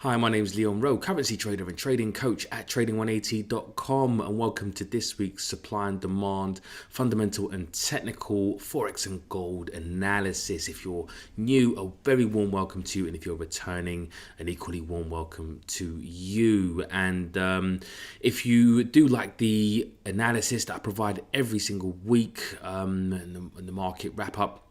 Hi, my name is Leon Rowe, currency trader and trading coach at trading180.com, and welcome to this week's supply and demand, fundamental and technical Forex and gold analysis. If you're new, a very warm welcome to you, and if you're returning, an equally warm welcome to you. And if you do like the analysis that I provide every single week, and the market wrap up,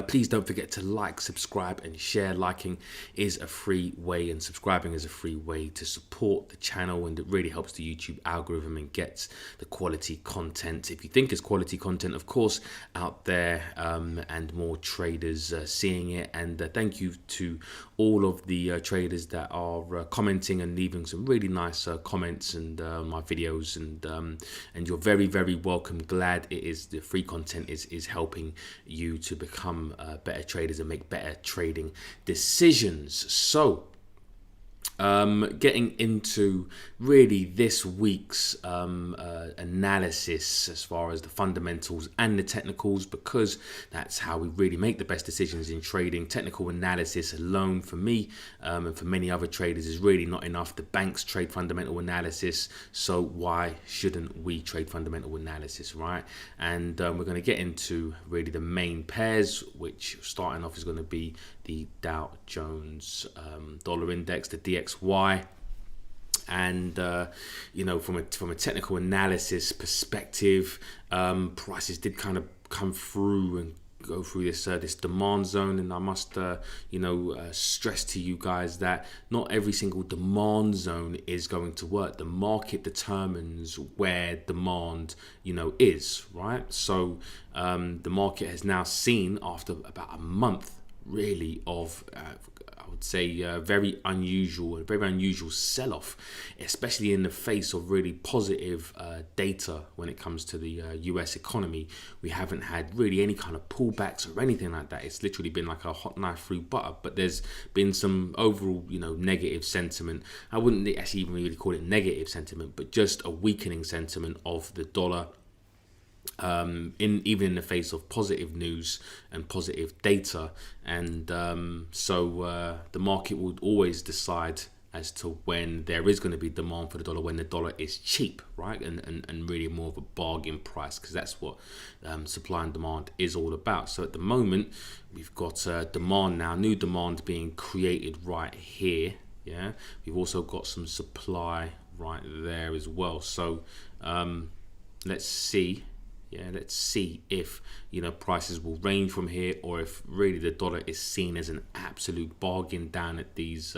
please don't forget to like, subscribe and share. Liking is a free way and subscribing is a free way to support the channel, and it really helps the YouTube algorithm and gets the quality content, if you think it's quality content, of course, out there, and more traders seeing it. And thank you to all of the traders that are commenting and leaving some really nice comments and my videos, and you're very, very welcome. Glad it is the free content is helping you to become better traders and make better trading decisions. So getting into really this week's analysis as far as the fundamentals and the technicals, because that's how we really make the best decisions in trading. Technical analysis alone, for me and for many other traders, is really not enough. The banks trade fundamental analysis, so why shouldn't we trade fundamental analysis, right? And we're going to get into really the main pairs, which starting off is going to be the Dow Jones dollar index, the DXY. And from a technical analysis perspective, prices did kind of come through and go through this demand zone, and I must stress to you guys that not every single demand zone is going to work. The market determines where demand is, right? So the market has now seen, after about a month really of I would say very unusual sell-off, especially in the face of really positive data when it comes to the US economy. We haven't had really any kind of pullbacks or anything like that. It's literally been like a hot knife through butter, but there's been some overall negative sentiment. I wouldn't actually even really call it negative sentiment, but just a weakening sentiment of the dollar, even in the face of positive news and positive data. And so the market would always decide as to when there is going to be demand for the dollar, when the dollar is cheap, right? And really more of a bargain price, because that's what supply and demand is all about. So at the moment, we've got demand now, new demand being created right here. Yeah, we've also got some supply right there as well. So let's see. Yeah, let's see if prices will range from here, or if really the dollar is seen as an absolute bargain down at this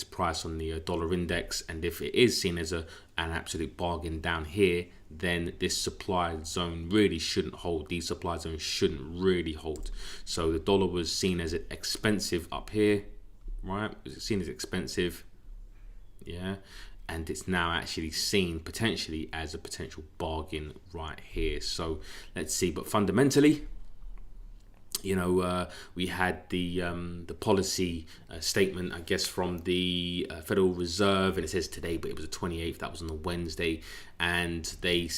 price on the dollar index. And if it is seen as an absolute bargain down here, then this supply zone really shouldn't hold. These supply zones shouldn't really hold. So the dollar was seen as expensive up here, right? It was seen as expensive, yeah. And it's now actually seen potentially as a potential bargain right here. So let's see. But fundamentally, we had the policy statement, I guess, from the Federal Reserve, and it says today, but it was the 28th. That was on the Wednesday, and they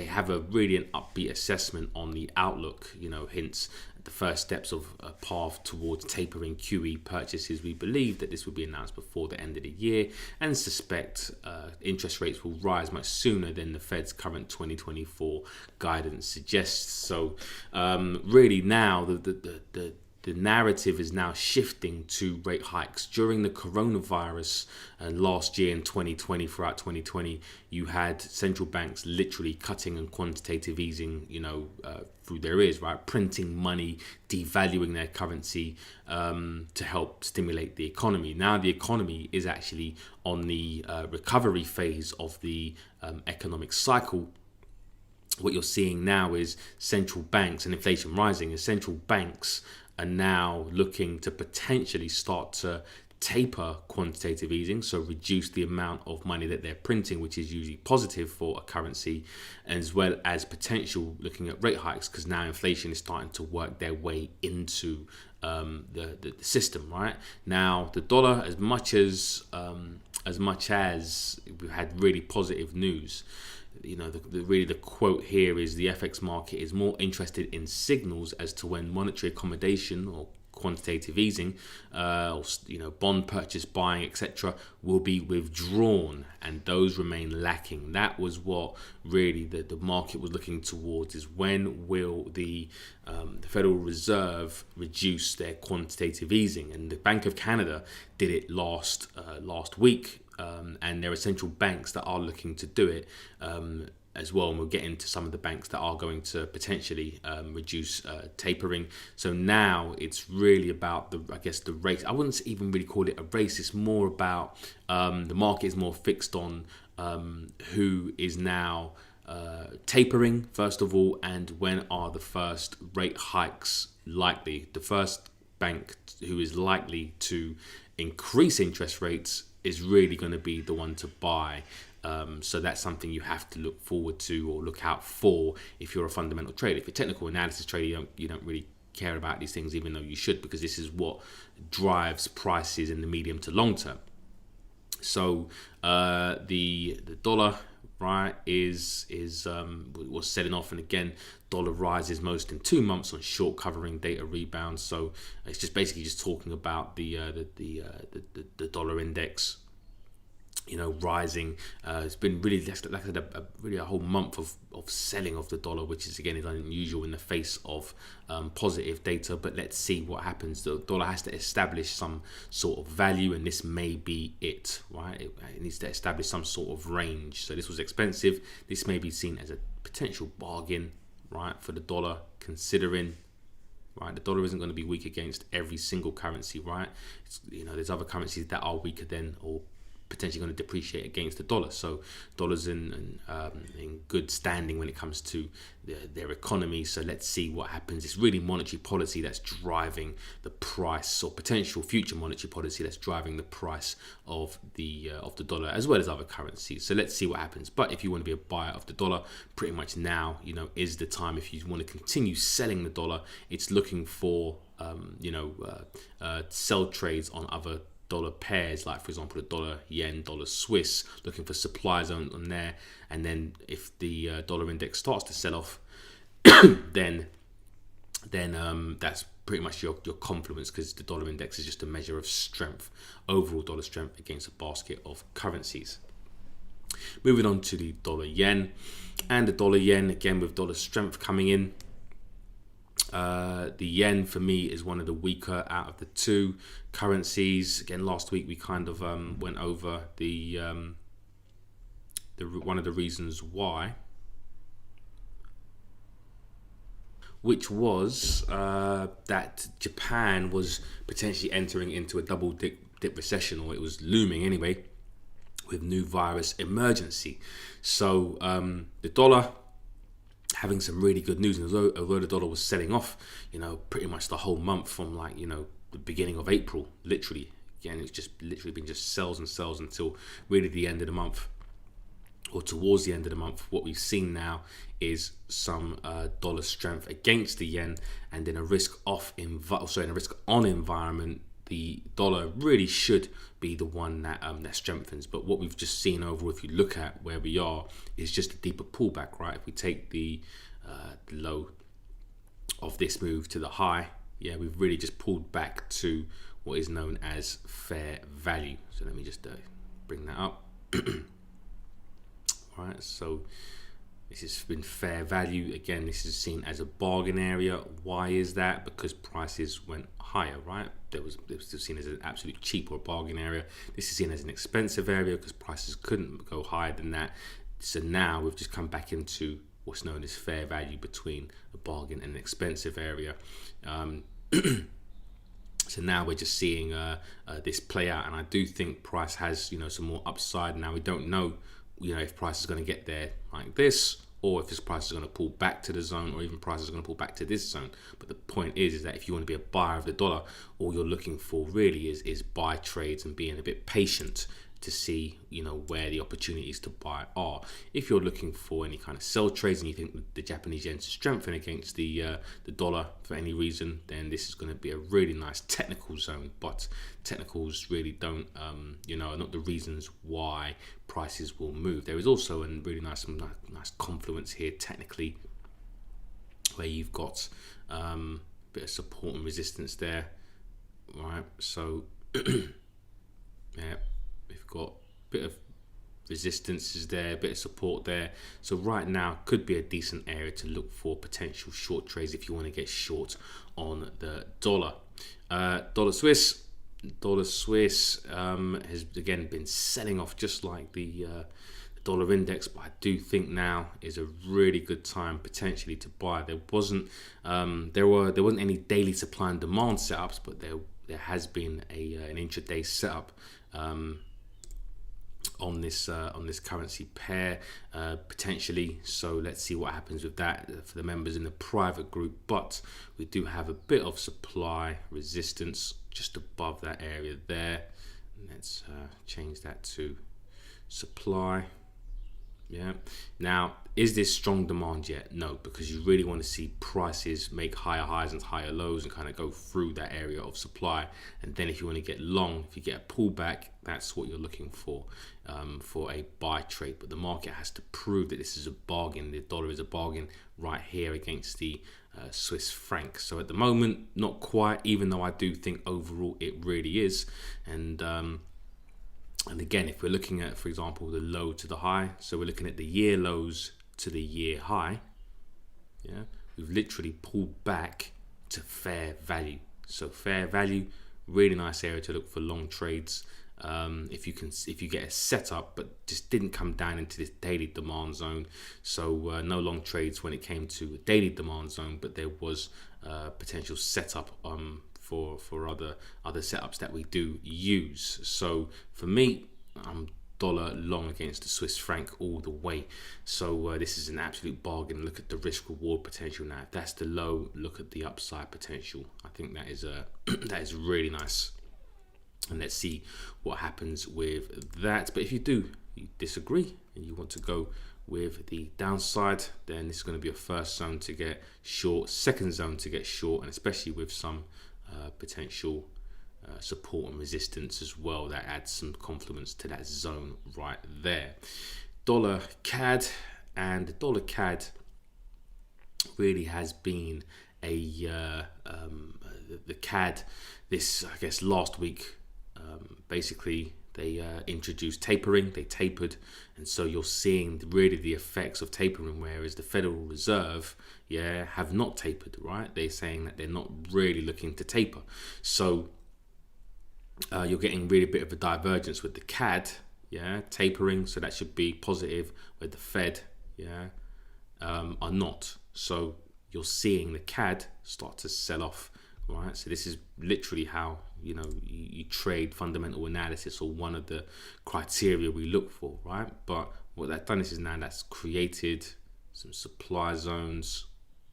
have a really an upbeat assessment on the outlook. Hints the first steps of a path towards tapering QE purchases. We believe that this will be announced before the end of the year, and suspect interest rates will rise much sooner than the Fed's current 2024 guidance suggests. So really now the narrative is now shifting to rate hikes. During the coronavirus last year in 2020, throughout 2020, you had central banks literally cutting and quantitative easing, through their ears, right? Printing money, devaluing their currency to help stimulate the economy. Now the economy is actually on the recovery phase of the economic cycle. What you're seeing now is central banks and inflation rising, and central banks are now looking to potentially start to taper quantitative easing, so reduce the amount of money that they're printing, which is usually positive for a currency, as well as potential looking at rate hikes, because now inflation is starting to work their way into the system. Right now, the dollar, as much as we've had really positive news, the quote here is the FX market is more interested in signals as to when monetary accommodation or quantitative easing, or bond purchase buying, etc., will be withdrawn, and those remain lacking. That was what really the market was looking towards: is when will the Federal Reserve reduce their quantitative easing? And the Bank of Canada did it last week, and there are central banks that are looking to do it as well, and we'll get into some of the banks that are going to potentially reduce tapering. So now it's really about the race. I wouldn't even really call it a race. It's more about the market is more fixed on who is now tapering first of all, and when are the first rate hikes likely. The first bank who is likely to increase interest rates is really going to be the one to buy. So that's something you have to look forward to or look out for if you're a fundamental trader. If you're a technical analysis trader, you don't really care about these things, even though you should, because this is what drives prices in the medium to long term. So the dollar, right, was selling off, and again, dollar rises most in 2 months on short covering data rebounds. So it's just basically just talking about the dollar index, rising. It's been really, like I said, really a whole month of selling of the dollar, which is again is unusual in the face of positive data. But let's see what happens. The dollar has to establish some sort of value, and this may be it, right? It needs to establish some sort of range. So this was expensive. This may be seen as a potential bargain, right, for the dollar, considering, right, the dollar isn't going to be weak against every single currency, right? There's other currencies that are weaker than, or potentially going to depreciate against the dollar. So dollars in good standing when it comes to their economy. So let's see what happens. It's really monetary policy that's driving the price, or potential future monetary policy that's driving the price of the dollar, as well as other currencies. So let's see what happens. But if you want to be a buyer of the dollar, pretty much now is the time. If you want to continue selling the dollar, it's looking for sell trades on other dollar pairs, like for example the dollar yen, dollar Swiss, looking for supply zone on there. And then if the dollar index starts to sell off, then that's pretty much your confluence, because the dollar index is just a measure of strength, overall dollar strength against a basket of currencies. Moving on to the dollar yen, and the dollar yen again with dollar strength coming in. The yen for me is one of the weaker out of the two currencies. Again, last week we kind of went over the one of the reasons why, which was that Japan was potentially entering into a double dip recession, or it was looming anyway, with new virus emergency. So the dollar having some really good news, and although the dollar was selling off, pretty much the whole month from the beginning of April, literally. Again, it's just literally been just sells and sells until really the end of the month, or towards the end of the month. What we've seen now is some dollar strength against the yen, and in a risk on environment, the dollar really should be the one that strengthens. But what we've just seen overall, if you look at where we are, is just a deeper pullback, right? If we take the low of this move to the high, we've really just pulled back to what is known as fair value. So let me just bring that up. All right, so this has been fair value. Again, this is seen as a bargain area. Why is that? Because prices went higher, right? It was still seen as an absolute cheap or bargain area. This is seen as an expensive area because prices couldn't go higher than that. So now we've just come back into what's known as fair value, between a bargain and an expensive area. So now we're just seeing this play out, and I do think price has some more upside. Now we don't know if price is going to get there like this, or if this price is going to pull back to the zone, or even price is going to pull back to this zone. But the point is that if you want to be a buyer of the dollar, all you're looking for really is buy trades and being a bit patient to see where the opportunities to buy are. If you're looking for any kind of sell trades and you think the Japanese yen to strengthen against the dollar for any reason, then this is going to be a really nice technical zone. But technicals really don't are not the reasons why prices will move. There is also a really nice confluence here technically, where you've got a bit of support and resistance there. right? So yeah, we've got a bit of resistance is there, a bit of support there. So right now could be a decent area to look for potential short trades if you want to get short on the dollar. Dollar Swiss has again been selling off just like the dollar index, but I do think now is a really good time potentially to buy. There wasn't any daily supply and demand setups, but there has been an intraday setup on this currency pair potentially. So let's see what happens with that for the members in the private group. But we do have a bit of supply resistance just above that area there. Let's change that to supply. Yeah. Now, is this strong demand yet? No, because you really want to see prices make higher highs and higher lows and kind of go through that area of supply. And then if you want to get long, if you get a pullback, that's what you're looking for a buy trade. But the market has to prove that this is a bargain. The dollar is a bargain right here against the Swiss franc. So at the moment, not quite, even though I do think overall it really is. And again, if we're looking at, for example, the low to the high, so we're looking at the year lows to the year high, yeah, we've literally pulled back to fair value. So fair value, really nice area to look for long trades. If you get a setup, but just didn't come down into this daily demand zone. So no long trades when it came to a daily demand zone, but there was potential setup for other setups that we do use. So for me, I'm dollar long against the Swiss franc all the way. So this is an absolute bargain. Look at the risk reward potential now. If that's the low, look at the upside potential. I think that is that is really nice. And let's see what happens with that. But if you disagree and you want to go with the downside, then this is going to be a first zone to get short, second zone to get short, and especially with some potential support and resistance as well. That adds some confluence to that zone right there. Dollar CAD, and the dollar CAD really has been the CAD this, I guess, last week. Basically, they introduced tapering, they tapered, and so you're seeing really the effects of tapering, whereas the Federal Reserve, have not tapered, right? They're saying that they're not really looking to taper. So you're getting really a bit of a divergence with the CAD, tapering, so that should be positive, where the Fed, are not. So you're seeing the CAD start to sell off, right? So this is literally how you trade fundamental analysis, or one of the criteria we look for, right? But what that's done is now that's created some supply zones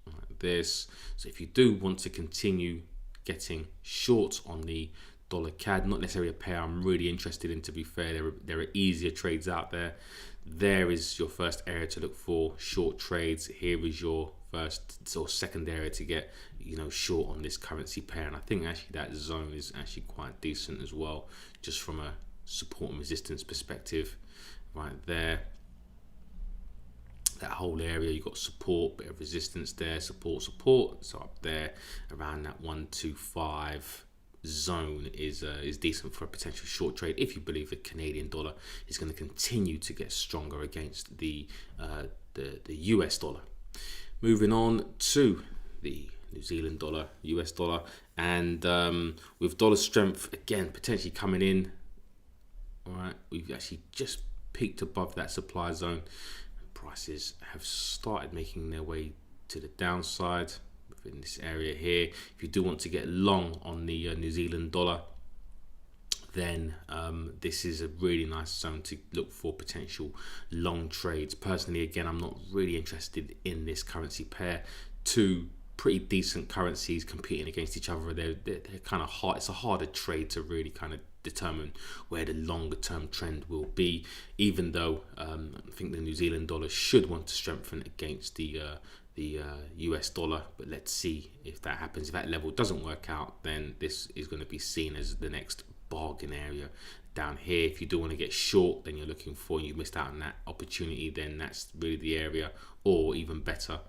like this. So if you do want to continue getting short on the dollar CAD, not necessarily a pair I'm really interested in, to be fair, there are easier trades out there. There is your first area to look for short trades. Here is your first or second area to get short on this currency pair, and I think actually that zone is actually quite decent as well, just from a support and resistance perspective right there. That whole area, you've got support, bit of resistance there, support, so up there around that 125 zone is decent for a potential short trade if you believe the Canadian dollar is going to continue to get stronger against the US dollar. Moving on to the New Zealand dollar, US dollar, and with dollar strength again potentially coming in, all right, we've actually just peaked above that supply zone. Prices have started making their way to the downside in this area here. If you do want to get long on the New Zealand dollar, then this is a really nice zone to look for potential long trades. Personally, again, I'm not really interested in this currency pair. Two pretty decent currencies competing against each other. They're kind of hard. It's a harder trade to really kind of determine where the longer term trend will be, even though I think the New Zealand dollar should want to strengthen against the US dollar. But let's see if that happens. If that level doesn't work out, then this is going to be seen as the next bargain area down here. If you do want to get short, then you're looking for, you missed out on that opportunity, then that's really the area, or even better,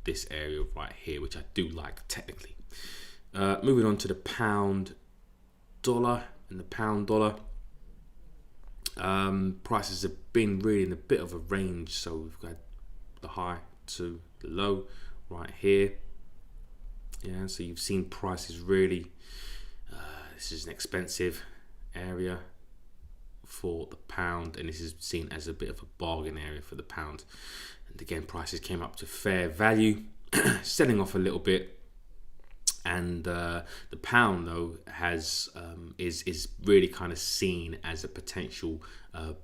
this area right here, which I do like technically. Moving on to the pound dollar and the pound dollar. Prices have been really in a bit of a range, so we've got the high to the low right here. Yeah, so you've seen prices really. This is an expensive area for the pound, and this is seen as a bit of a bargain area for the pound. And again, prices came up to fair value, selling off a little bit. And the pound though has is really kind of seen as a potential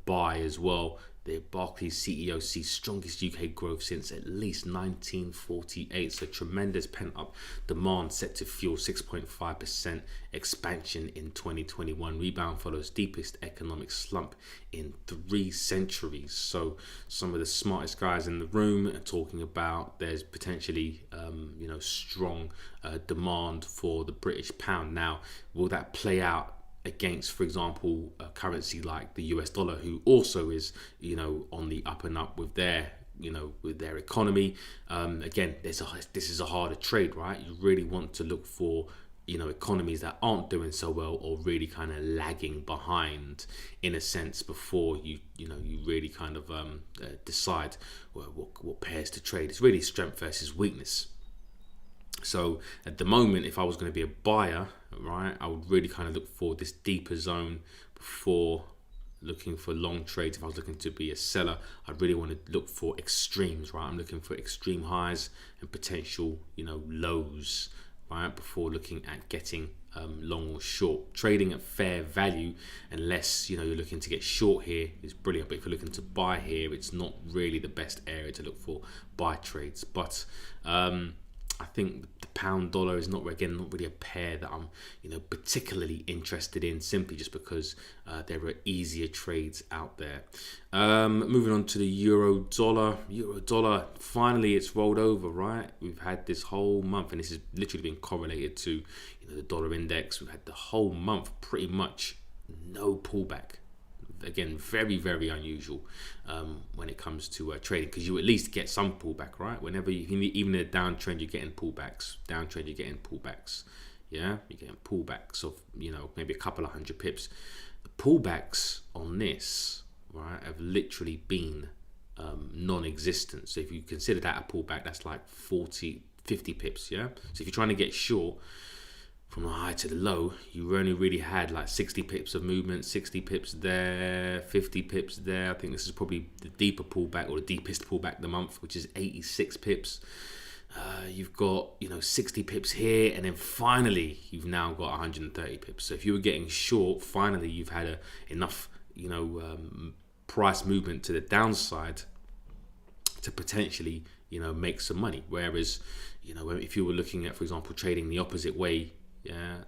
buy as well. The Barclays CEO sees strongest UK growth since at least 1948. So tremendous pent-up demand set to fuel 6.5% expansion in 2021. Rebound follows deepest economic slump in 3 centuries. So some of the smartest guys in the room are talking about there's potentially strong demand for the British pound. Now, will that play out against, for example, a currency like the US dollar, who also is, on the up and up with their, with their economy? Again, this is a harder trade, right? You really want to look for, economies that aren't doing so well or really kind of lagging behind, in a sense, before you really kind of decide what pairs to trade. It's really strength versus weakness. So at the moment, if I was going to be a buyer, right, I would really kind of look for this deeper zone before looking for long trades. If I was looking to be a seller, I'd really want to look for extremes, right? I'm looking for extreme highs and potential, lows, right, before looking at getting long or short. Trading at fair value, unless you're looking to get short here, is brilliant. But if you're looking to buy here, it's not really the best area to look for buy trades. But I think the pound dollar is not really a pair that I'm particularly interested in, simply just because there are easier trades out there. Moving on to the euro dollar, finally it's rolled over, right? We've had this whole month, and this has literally been correlated to the dollar index. We've had the whole month pretty much no pullback. Again, very, very unusual when it comes to trading, because you at least get some pullback, right? Whenever even in a downtrend, you're getting pullbacks. Downtrend, you're getting pullbacks. Yeah, you're getting pullbacks of maybe a couple of hundred pips. The pullbacks on this, right, have literally been non-existent. So if you consider that a pullback, that's like 40, 50 pips. Yeah. So if you're trying to get short from the high to the low, you only really had like 60 pips of movement, 60 pips there, 50 pips there. I think this is probably the deeper pullback, or the deepest pullback of the month, which is 86 pips. You've got 60 pips here, and then finally you've now got 130 pips. So if you were getting short, finally you've had enough price movement to the downside to potentially make some money. Whereas if you were looking at, for example, trading the opposite way,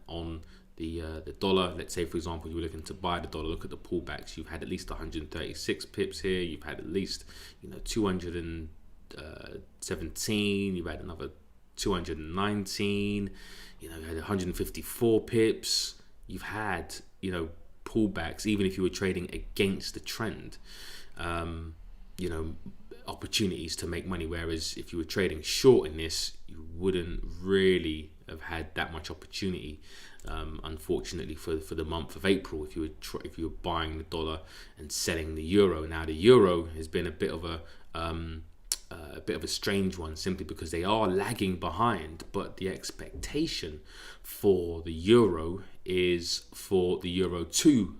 on the dollar, let's say for example you were looking to buy the dollar, look at the pullbacks. You've had at least 136 pips here. You've had at least 217. You've had another 219. You had 154 pips. You've had pullbacks, even if you were trading against the trend. Opportunities to make money. Whereas if you were trading short in this, you wouldn't really have had that much opportunity, unfortunately, for the month of April. If you were buying the dollar and selling the euro. Now the euro has been a bit of a strange one, simply because they are lagging behind, but the expectation for the euro is for the euro to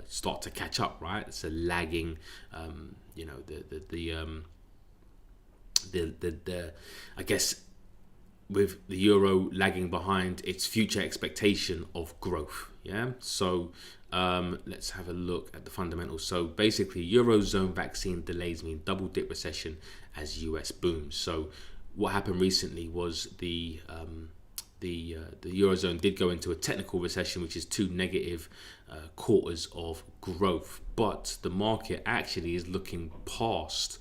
start to catch up, right? It's a lagging, I guess, with the euro lagging behind its future expectation of growth. Yeah. So let's have a look at the fundamentals. So basically, Eurozone vaccine delays mean double dip recession as US booms. So what happened recently was the Eurozone did go into a technical recession, which is 2 negative quarters of growth. But the market actually is looking past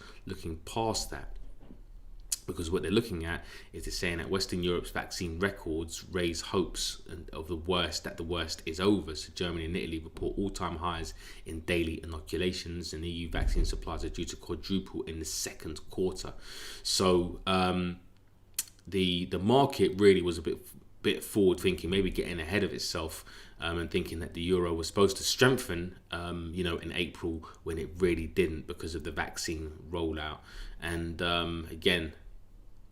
that. Because what they're looking at is they're saying that Western Europe's vaccine records raise hopes of that the worst is over. So Germany and Italy report all-time highs in daily inoculations, and EU vaccine supplies are due to quadruple in the second quarter. So the market really was a bit bit forward thinking, maybe getting ahead of itself, and thinking that the euro was supposed to strengthen, in April, when it really didn't because of the vaccine rollout. And again,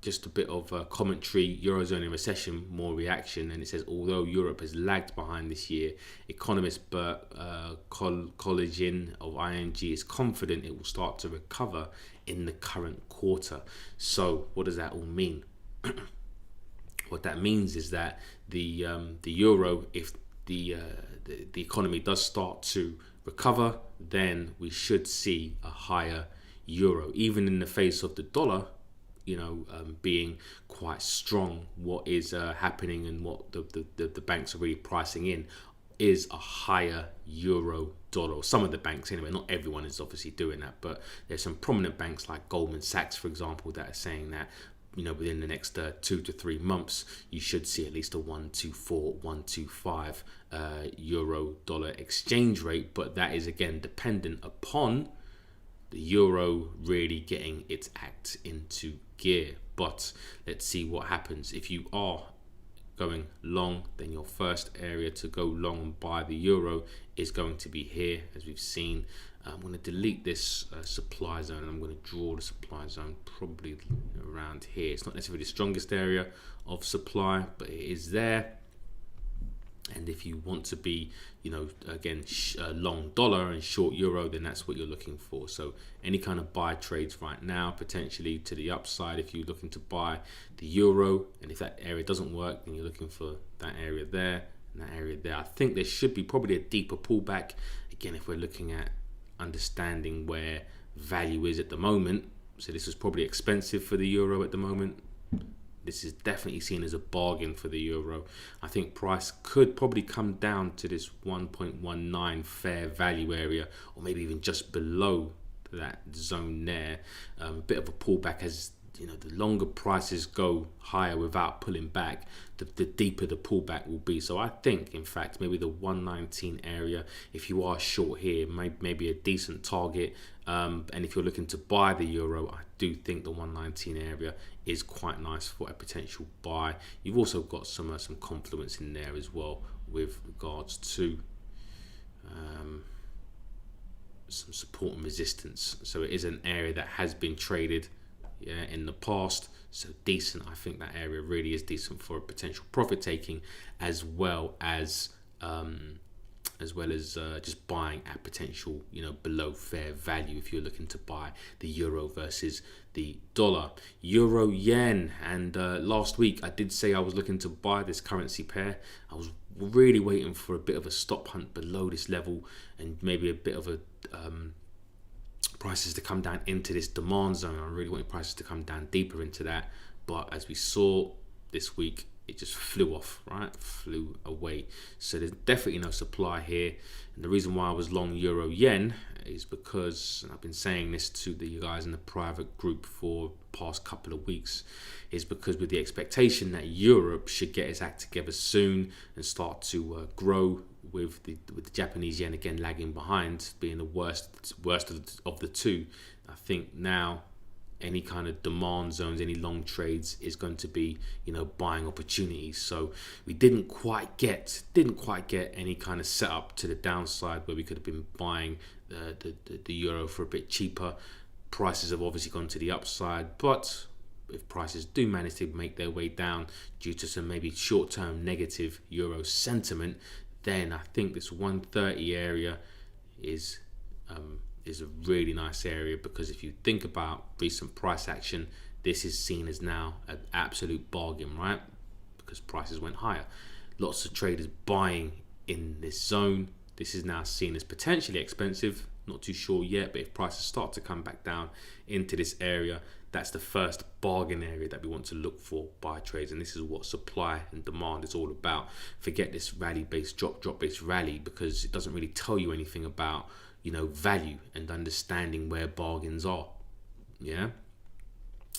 just a bit of commentary. Eurozone in recession, more reaction. And it says, although Europe has lagged behind this year, economist Bert Colligin of ING is confident it will start to recover in the current quarter. So what does that all mean? What that means is that the euro, if the economy does start to recover, then we should see a higher euro, even in the face of the dollar being quite strong. What is happening, and what the banks are really pricing in, is a higher euro dollar. Some of the banks anyway, not everyone is obviously doing that, but there's some prominent banks like Goldman Sachs, for example, that are saying that within the next 2 to 3 months, you should see at least a 124, 125 euro dollar exchange rate. But that is again dependent upon the euro really getting its act into gear. But let's see what happens. If you are going long, then your first area to go long and buy the euro is going to be here, as we've seen. I'm going to delete this supply zone, and I'm going to draw the supply zone probably around here. It's not necessarily the strongest area of supply, but it is there. And if you want to be, long dollar and short euro, then that's what you're looking for. So any kind of buy trades right now, potentially to the upside, if you're looking to buy the euro, and if that area doesn't work, then you're looking for that area there and that area there. I think there should be probably a deeper pullback. Again, if we're looking at understanding where value is at the moment. So this is probably expensive for the euro at the moment. This is definitely seen as a bargain for the euro. I think price could probably come down to this 1.19 fair value area, or maybe even just below that zone there. A bit of a pullback, as the longer prices go higher without pulling back, the deeper the pullback will be. So I think, in fact, maybe the 119 area, if you are short here, maybe a decent target. And if you're looking to buy the euro, I do think the 119 area is quite nice for a potential buy. You've also got some confluence in there as well with regards to some support and resistance. So it is an area that has been traded in the past, so decent. I think that area really is decent for a potential profit taking, as well as just buying at potential below fair value if you're looking to buy the euro versus the dollar. Euro yen, and last week I did say I was looking to buy this currency pair. I was really waiting for a bit of a stop hunt below this level, and maybe a bit of a prices to come down into this demand zone. I really wanted prices to come down deeper into that, but as we saw this week, it just flew off, right? Flew away. So there's definitely no supply here. And the reason why I was long euro yen is because, and I've been saying this to the guys in the private group for the past couple of weeks, is because with the expectation that Europe should get its act together soon and start to grow, with the Japanese yen again lagging behind, being the worst of the two. I think now any kind of demand zones, any long trades is going to be buying opportunities. So we didn't quite get any kind of setup to the downside where we could have been buying the euro for a bit cheaper. Prices have obviously gone to the upside, but if prices do manage to make their way down due to some maybe short-term negative euro sentiment, then I think this 130 area is a really nice area, because if you think about recent price action, this is seen as now an absolute bargain, right? Because prices went higher. Lots of traders buying in this zone. This is now seen as potentially expensive. Not too sure yet, but if prices start to come back down into this area, that's the first bargain area that we want to look for buy trades. And this is what supply and demand is all about. Forget this rally-based drop-based rally, because it doesn't really tell you anything about value and understanding where bargains are. Yeah,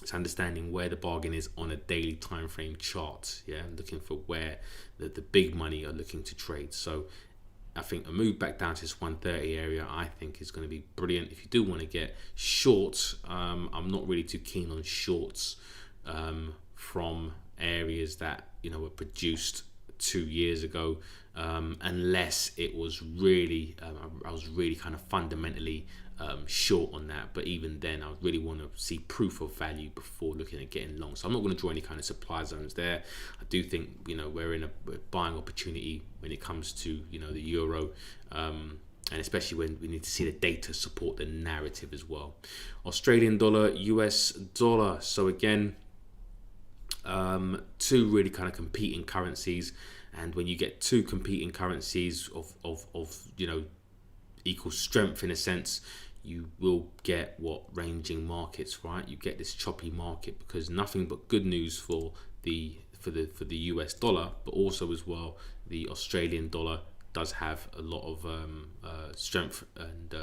it's understanding where the bargain is on a daily time frame chart. Yeah, looking for where the big money are looking to trade. So I think a move back down to this 130 area, I think, is going to be brilliant. If you do want to get short, I'm not really too keen on shorts from areas that were produced 2 years ago, unless it was really I was really kind of fundamentally short on that. But even then, I really want to see proof of value before looking at getting long. So I'm not going to draw any kind of supply zones there. I do think we're in a buying opportunity when it comes to the euro, and especially when we need to see the data support the narrative as well. Australian dollar, US dollar. So again, two really kind of competing currencies, and when you get two competing currencies of equal strength in a sense, you will get ranging markets, right? You get this choppy market because nothing but good news for the US dollar, but also as well the Australian dollar does have a lot of strength and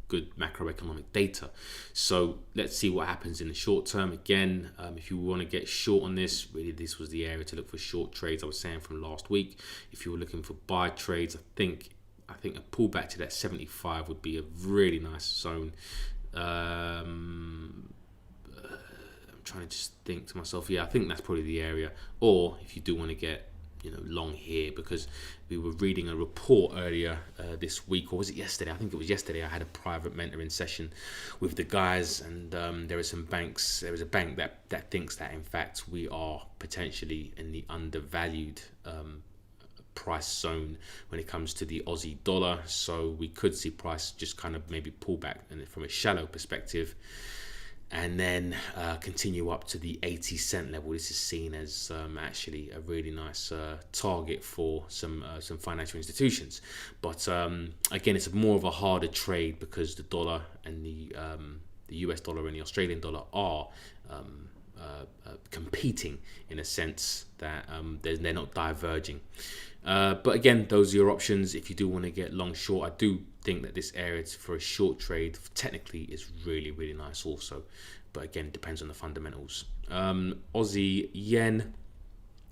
good macroeconomic data. So let's see what happens in the short term. Again, if you want to get short on this, really this was the area to look for short trades. I was saying from last week, if you were looking for buy trades, I think a pullback to that 75 would be a really nice zone. I'm trying to just think to myself, I think that's probably the area. Or if you do want to get long here, because we were reading a report earlier this week, or was it yesterday? I think it was yesterday. I had a private mentoring session with the guys, and there is a bank that thinks that in fact we are potentially in the undervalued price zone when it comes to the Aussie dollar. So we could see price just kind of maybe pull back and from a shallow perspective, and then continue up to the 80 cent level. This is seen as actually a really nice target for some financial institutions. But again, it's more of a harder trade because the dollar and the US dollar and the Australian dollar are competing in a sense that they're not diverging. But again, those are your options if you do want to get long short. I do think that this area for a short trade technically is really, really nice also. But again, it depends on the fundamentals. Aussie yen,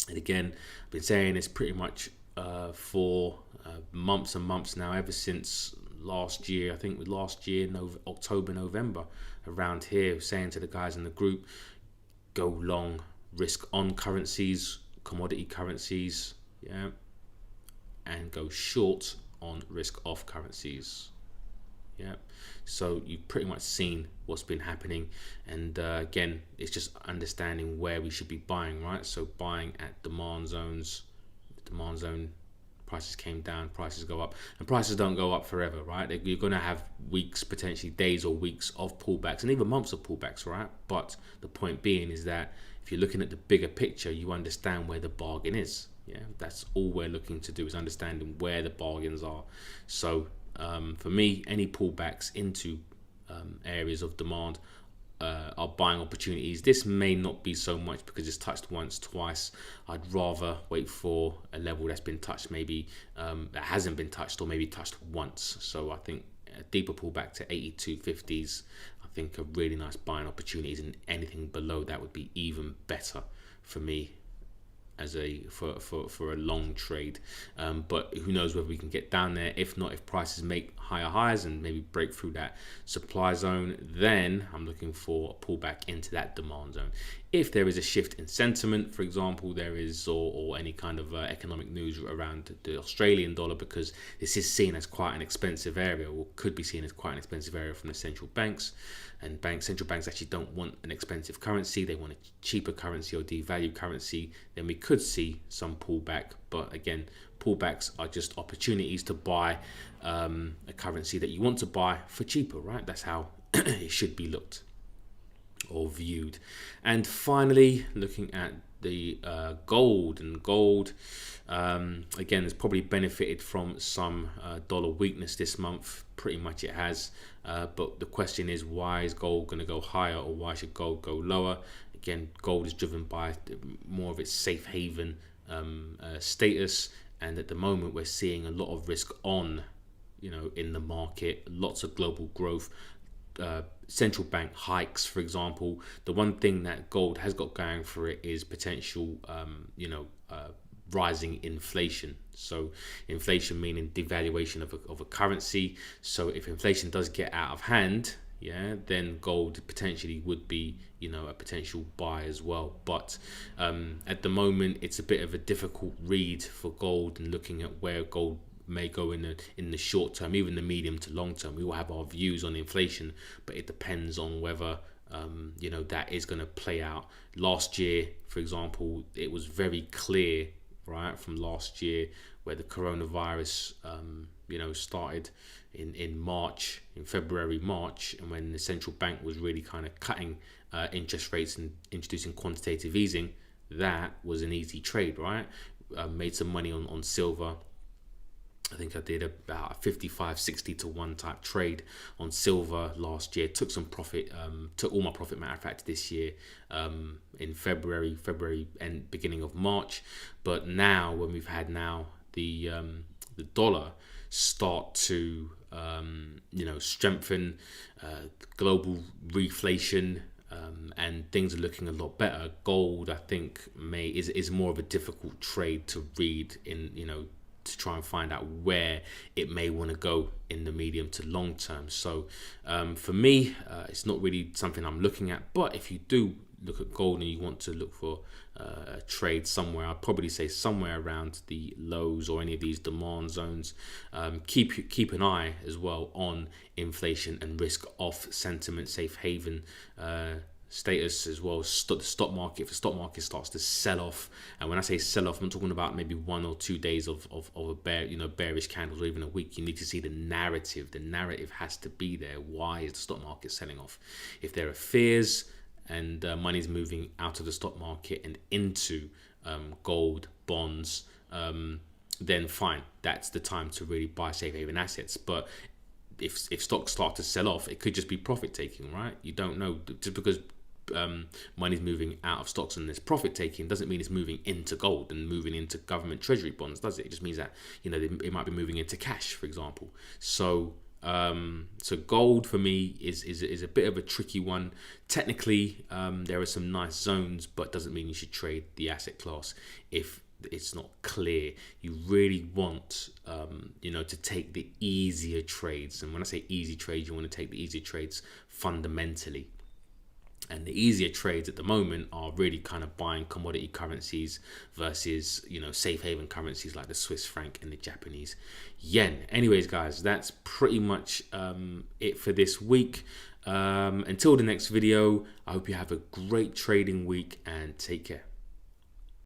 and again, I've been saying it's pretty much for months and months now, ever since last year. I think October, November, around here, saying to the guys in the group, go long risk on currencies, commodity currencies, and go short on risk off currencies. So you've pretty much seen what's been happening, and again, it's just understanding where we should be buying, right? So buying at demand zones. Demand zone prices came down, prices go up, and prices don't go up forever, right? You're going to have weeks, potentially days or weeks of pullbacks, and even months of pullbacks, right? But the point being is that if you're looking at the bigger picture, you understand where the bargain is. That's all we're looking to do, is understanding where the bargains are. So for me, any pullbacks into areas of demand are buying opportunities. This may not be so much because it's touched once, twice. I'd rather wait for a level that's been touched, maybe that hasn't been touched, or maybe touched once. So I think a deeper pullback to 82.50s, I think are really nice buying opportunities, and anything below that would be even better for me as for a long trade. But who knows whether we can get down there. If not, if prices make higher highs and maybe break through that supply zone, then I'm looking for a pullback into that demand zone. If there is a shift in sentiment, for example, there is, or any kind of economic news around the Australian dollar, because this is seen as quite an expensive area, or could be seen as quite an expensive area from the central banks. And central banks actually don't want an expensive currency. They want a cheaper currency or devalued currency. Then we could see some pullback. But again, pullbacks are just opportunities to buy a currency that you want to buy for cheaper, right? That's how it should be looked or viewed. And finally, looking at the gold, again, has probably benefited from some dollar weakness this month. Pretty much it has, but the question is, why is gold going to go higher, or why should gold go lower? Again, gold is driven by more of its safe haven status, and at the moment we're seeing a lot of risk on, in the market. Lots of global growth, central bank hikes, for example. The one thing that gold has got going for it is potential, rising inflation. So inflation meaning devaluation of a currency. So if inflation does get out of hand, yeah, then gold potentially would be, you know, a potential buy as well. But at the moment, it's a bit of a difficult read for gold, and looking at where gold may go in the short term, even the medium to long term. We will have our views on inflation, but it depends on whether you know, that is going to play out. Last year, for example, it was very clear, right, from last year, where the coronavirus you know, started in March, in February, March, and when the central bank was really kind of cutting interest rates and introducing quantitative easing. That was an easy trade, right? Made some money on silver. I think I did about a 55, 60 to 1 type trade on silver last year. Took some profit, took all my profit, matter of fact, this year in February and beginning of March. But now, when we've had now the dollar start to you know, strengthen, global reflation, and things are looking a lot better. Gold, I think, is more of a difficult trade to read, in, you know, to try and find out where it may want to go in the medium to long term. So for me, it's not really something I'm looking at. But if you do look at gold and you want to look for a trade somewhere, I'd probably say somewhere around the lows or any of these demand zones. Keep an eye as well on inflation and risk off sentiment, safe haven status as well. The stock market, if the stock market starts to sell off, and when I say sell off, I'm talking about maybe 1 or 2 days of a bearish candles, or even a week. You need to see the narrative. The narrative has to be there. Why is the stock market selling off? If there are fears and money's moving out of the stock market and into gold, bonds, then fine, that's the time to really buy safe haven assets. But if stocks start to sell off, it could just be profit taking, right? You don't know. Just because money's moving out of stocks and there's profit taking doesn't mean it's moving into gold and moving into government treasury bonds, does it? It just means that, you know, it might be moving into cash, for example. So so gold for me is a bit of a tricky one. Technically, there are some nice zones, but doesn't mean you should trade the asset class if it's not clear. You really want you know, to take the easier trades. And when I say easy trades, you want to take the easier trades fundamentally. And the easier trades at the moment are really kind of buying commodity currencies versus, you know, safe haven currencies like the Swiss franc and the Japanese yen. Anyways, guys, that's pretty much it for this week. Until the next video, I hope you have a great trading week and take care.